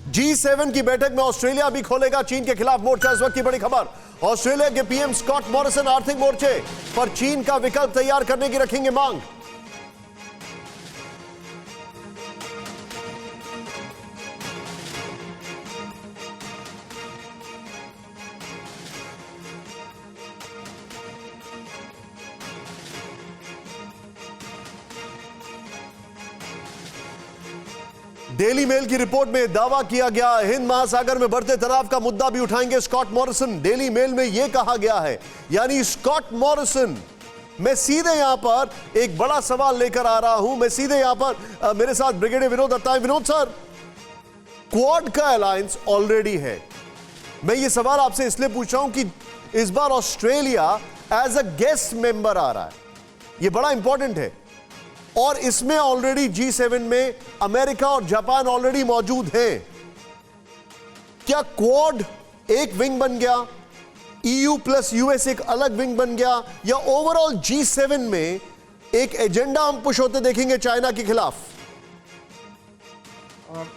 G7 की बैठक में ऑस्ट्रेलिया भी खोलेगा चीन के खिलाफ मोर्चा। इस वक्त की बड़ी खबर, ऑस्ट्रेलिया के पीएम स्कॉट मॉरिसन आर्थिक मोर्चे पर चीन का विकल्प तैयार करने की रखेंगे मांग। डेली मेल की रिपोर्ट में दावा किया गया, हिंद महासागर में बढ़ते तनाव का मुद्दा भी उठाएंगे स्कॉट मॉरिसन। डेली मेल में यह कहा गया है, यानी स्कॉट मॉरिसन। मैं सीधे यहां पर एक बड़ा सवाल लेकर आ रहा हूं। मैं सीधे यहां पर मेरे साथ ब्रिगेडियर विनोद दत्ता है। विनोद सर, क्वाड का अलायंस ऑलरेडी है। मैं ये सवाल आपसे इसलिए पूछ रहा हूं कि इस बार Australia as a guest member आ रहा है, यह बड़ा इंपॉर्टेंट है। और इसमें ऑलरेडी G7 में अमेरिका और जापान ऑलरेडी मौजूद हैं। क्या क्वाड एक विंग बन गया, EU प्लस US एक अलग विंग बन गया, या ओवरऑल G7 में एक एजेंडा हम पुश होते देखेंगे चाइना के खिलाफ?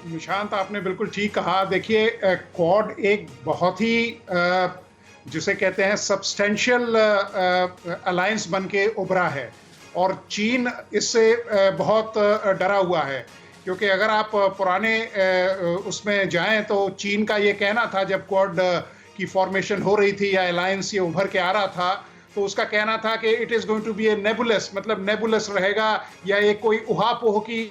निशांत, आपने बिल्कुल ठीक कहा। देखिए, क्वाड एक बहुत ही जिसे कहते हैं सब्सटेंशियल अलायंस बन के उभरा है और चीन इससे बहुत डरा हुआ है, क्योंकि अगर आप पुराने उसमें जाएं तो चीन का ये कहना था, जब क्वाड की फॉर्मेशन हो रही थी या अलायंस ये उभर के आ रहा था, तो उसका कहना था कि it is going to be a nebulous, मतलब नेबुलस रहेगा या एक कोई उहापोह की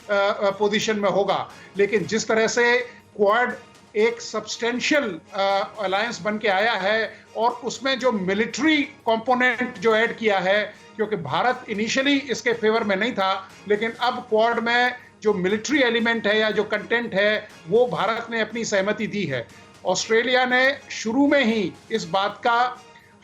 पोजीशन में होगा। लेकिन जिस तरह से क्वाड एक सब्सटेंशियल अलायंस बन के आया है और उसमें जो मिलिट्री कंपोनेंट जो ऐड किया है, क्योंकि भारत इनिशियली इसके फेवर में नहीं था, लेकिन अब क्वाड में जो मिलिट्री एलिमेंट है या जो कंटेंट है वो भारत ने अपनी सहमति दी है। ऑस्ट्रेलिया ने शुरू में ही इस बात का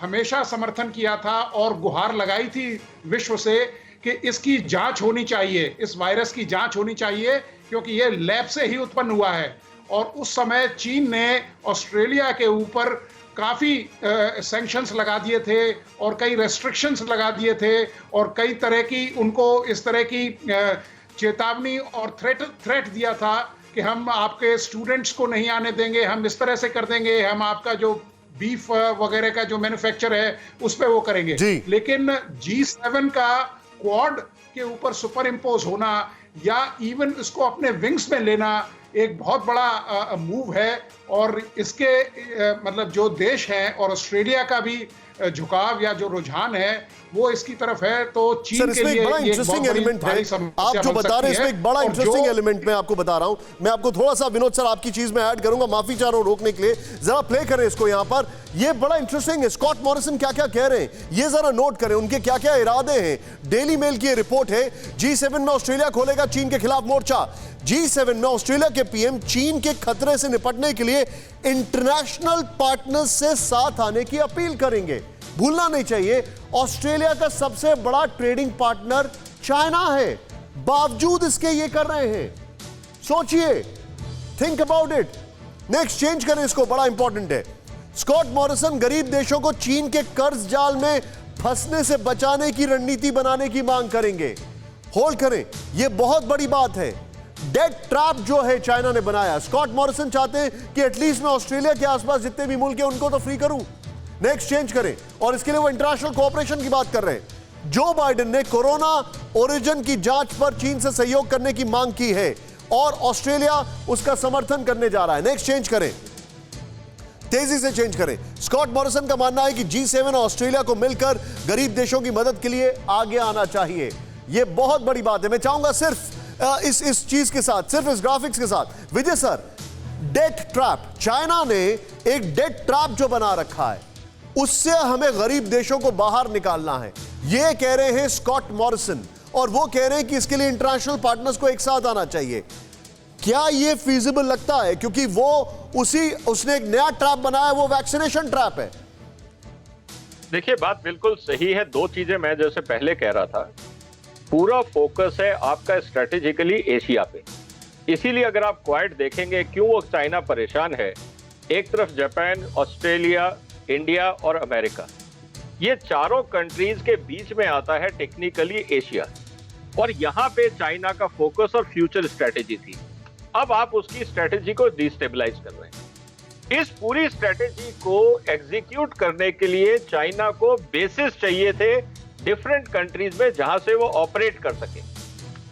हमेशा समर्थन किया था और गुहार लगाई थी विश्व से कि इसकी जांच होनी चाहिए, इस वायरस की जांच होनी चाहिए, क्योंकि ये लैब से ही उत्पन्न हुआ है। और उस समय चीन ने ऑस्ट्रेलिया के ऊपर काफ़ी सैंक्शंस लगा दिए थे और कई रेस्ट्रिक्शंस लगा दिए थे और कई तरह की उनको इस तरह की चेतावनी और थ्रेट दिया था कि हम आपके स्टूडेंट्स को नहीं आने देंगे, हम इस तरह से कर देंगे, हम आपका जो बीफ वगैरह का जो मैन्युफैक्चर है उस पर वो करेंगे। लेकिन G7 का क्वाड के ऊपर सुपर इम्पोज होना या इवन इसको अपने विंग्स में लेना एक बहुत बड़ा मूव है। और इसके मतलब जो देश हैं और ऑस्ट्रेलिया का भी झुकाव या जो रुझान है वो इसकी तरफ है। तो चीन के लिए बड़ा इंटरेस्टिंग एलिमेंट है आप जो बता रहे हैं, इसमें एक बड़ा इंटरेस्टिंग एलिमेंट मैं आपको बता रहा हूं। मैं आपको थोड़ा सा विनोद सर आपकी चीज में ऐड करूंगा, माफी चाह रहा हूं रोकने के लिए, जरा प्ले करें इसको यहां पर। ये बड़ा इंटरेस्टिंग है, स्कॉट मॉरिसन क्या क्या कह रहे हैं ये जरा नोट करें, उनके क्या क्या इरादे हैं। डेली मेल की रिपोर्ट है, G7 में ऑस्ट्रेलिया खोलेगा चीन के खिलाफ मोर्चा। G7 में ऑस्ट्रेलिया के पीएम चीन के खतरे से निपटने के लिए इंटरनेशनल पार्टनर्स से साथ आने की अपील करेंगे। भूलना नहीं चाहिए, ऑस्ट्रेलिया का सबसे बड़ा ट्रेडिंग पार्टनर चाइना है, बावजूद इसके ये कर रहे हैं। सोचिए, think about it. Next change करें इसको, बड़ा इंपॉर्टेंट है। स्कॉट मॉरिसन गरीब देशों को चीन के कर्ज जाल में फंसने से बचाने की रणनीति बनाने की मांग करेंगे। होल्ड करें, यह बहुत बड़ी बात है। डेट ट्रैप जो है चाइना ने बनाया, स्कॉट मॉरिसन चाहते हैं कि एटलीस्ट मैं ऑस्ट्रेलिया के आसपास जितने भी मुल्क हैं उनको तो फ्री करूं। नेक्स्ट चेंज करें, और इसके लिए वो इंटरनेशनल कोऑपरेशन की बात कर रहे हैं। जो बाइडेन ने कोरोना ओरिजिन की जांच पर चीन से सहयोग करने की मांग की है और ऑस्ट्रेलिया उसका समर्थन करने जा रहा है। नेक्स्ट चेंज करें, तेजी से चेंज करें। स्कॉट मॉरिसन का मानना है कि G7 और ऑस्ट्रेलिया को मिलकर गरीब देशों की मदद के लिए आगे आना चाहिए। यह बहुत बड़ी बात है। मैं चाहूंगा सिर्फ इस चीज के साथ, सिर्फ इस ग्राफिक्स के साथ, विजय सर, डेट ट्रैप, चाइना ने एक डेट ट्रैप जो बना रखा है उससे हमें गरीब देशों को बाहर निकालना है, यह कह रहे हैं स्कॉट मॉरिसन। और वो कह रहे हैं कि इसके लिए इंटरनेशनल पार्टनर्स को एक साथ आना चाहिए। क्या यह फीजिबल लगता है? क्योंकि वो उसने एक नया ट्रैप बनाया, वो वैक्सीनेशन ट्रैप है। देखिए, बात बिल्कुल सही है। दो चीजें मैं जैसे पहले कह रहा था, पूरा फोकस है आपका स्ट्रेटेजिकली एशिया पे। इसीलिए अगर आप क्वाड देखेंगे, क्यों वो चाइना परेशान है, एक तरफ जापान, ऑस्ट्रेलिया, इंडिया और अमेरिका, ये चारों कंट्रीज के बीच में आता है टेक्निकली एशिया। और यहाँ पे चाइना का फोकस और फ्यूचर स्ट्रेटेजी थी। अब आप उसकी स्ट्रेटेजी को डिस्टेबलाइज कर रहे हैं। इस पूरी स्ट्रेटेजी को एग्जीक्यूट करने के लिए चाइना को बेसिस चाहिए थे डिफरेंट कंट्रीज में जहां से वो ऑपरेट कर सके,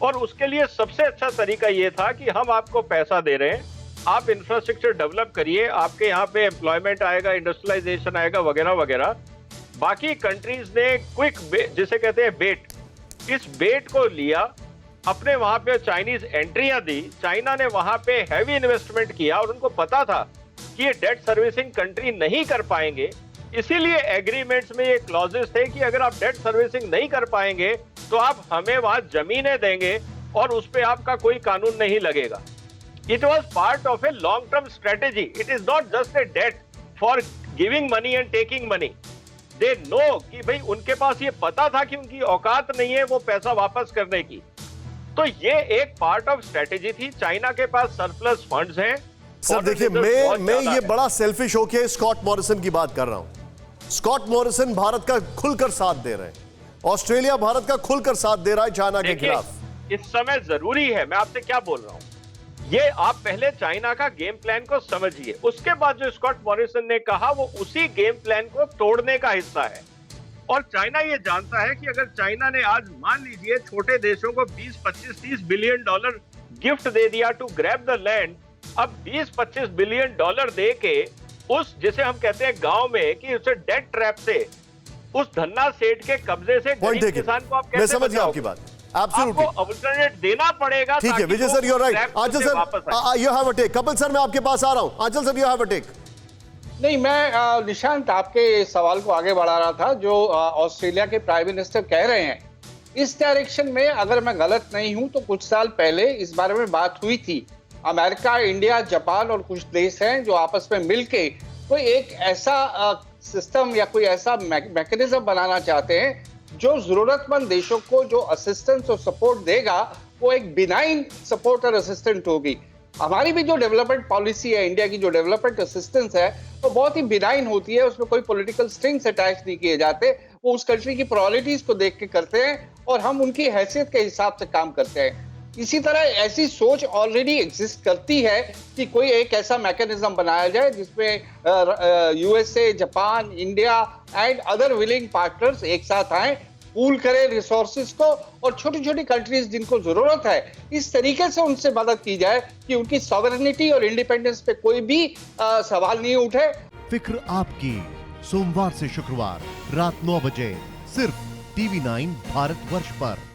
और उसके लिए सबसे अच्छा तरीका ये था कि हम आपको पैसा दे रहे हैं, आप इंफ्रास्ट्रक्चर डेवलप करिए, आपके यहाँ पे एम्प्लॉयमेंट आएगा, इंडस्ट्रियलाइजेशन आएगा, वगैरह वगैरह। बाकी कंट्रीज ने क्विक जिसे कहते हैं बेट, इस बेट को लिया, अपने वहां पे चाइनीज एंट्रियां दी, चाइना ने वहां पे हैवी इन्वेस्टमेंट किया और उनको पता था कि ये डेट सर्विसिंग कंट्री नहीं कर पाएंगे, इसीलिए एग्रीमेंट्स में ये क्लॉजेस थे कि अगर आप डेट सर्विसिंग नहीं कर पाएंगे तो आप हमें वहां जमीनें देंगे और उस पे आपका कोई कानून नहीं लगेगा। It was part of a long term strategy, it is not just a date for giving money and taking money. They know कि भाई उनके पास ये पता था कि उनकी औकात नहीं है वो पैसा वापस करने की। तो ये एक पार्ट ऑफ स्ट्रेटेजी थी। चाइना के पास सरप्लस फंड्स हैं। सर देखिए, मैं ये बड़ा सेल्फिश होके स्कॉट मॉरिसन की बात कर रहा हूं। स्कॉट मॉरिसन भारत का खुलकर साथ दे रहे हैं, ऑस्ट्रेलिया भारत का खुलकर साथ दे रहा है चाइना के खिलाफ। इस समय जरूरी है, मैं आपसे क्या बोल रहा हूं, ये आप पहले चाइना का गेम प्लान को समझिए, उसके बाद जो स्कॉट मॉरिसन ने कहा वो उसी गेम प्लान को तोड़ने का हिस्सा है। और चाइना ये जानता है कि अगर चाइना ने आज मान लीजिए छोटे देशों को 20, 25, 30 बिलियन डॉलर गिफ्ट दे दिया टू ग्रैब द लैंड, अब 20-25 बिलियन डॉलर दे के उस जिसे हम कहते हैं गांव में कि उसे डेट ट्रैप से, उस धन्ना सेठ के कब्जे से गरीब किसान को आप कैसे, मैं समझ गया आपकी बात, एब्सोल्युटली आपको अल्टरनेट देना पड़ेगा। ठीक है Vijay sir, you are right. Anchal sir you have a take. Kapil sir मैं आपके पास आ रहा हूं। Anchal sir you have a take. नहीं, मैं निशांत आपके सवाल को आगे बढ़ा रहा था। जो ऑस्ट्रेलिया के प्राइम मिनिस्टर कह रहे हैं इस डायरेक्शन में, अगर मैं गलत नहीं हूं तो कुछ साल पहले इस बारे में बात हुई थी। अमेरिका, इंडिया, जापान और कुछ देश हैं जो आपस में मिलके कोई एक ऐसा सिस्टम या कोई ऐसा मैकेनिज्म बनाना चाहते हैं जो जरूरतमंद देशों को जो असिस्टेंस और सपोर्ट देगा वो एक बिनाइन सपोर्ट और असिस्टेंट होगी। हमारी भी जो डेवलपमेंट पॉलिसी है, इंडिया की जो डेवलपमेंट असिस्टेंस है, वो बहुत ही बिनाइन होती है, उसमें कोई पॉलिटिकल स्ट्रिंग्स अटैच नहीं किए जाते। वो उस कंट्री की प्रायोरिटीज को देख के करते हैं और हम उनकी हैसियत के हिसाब से काम करते हैं। इसी तरह ऐसी सोच ऑलरेडी एग्जिस्ट करती है कि कोई एक ऐसा मैकेनिज्म बनाया जाए जिसमें USA, Japan, India and other willing partners एक साथ आए, पूल करें रिसोर्सेज को, और छोटी छोटी कंट्रीज जिनको जरूरत है इस तरीके से उनसे मदद की जाए कि उनकी सॉवरेनिटी और इंडिपेंडेंस पे कोई भी सवाल नहीं उठे। फिक्र आपकी, सोमवार से शुक्रवार रात 9 बजे सिर्फ TV9 भारतवर्ष पर।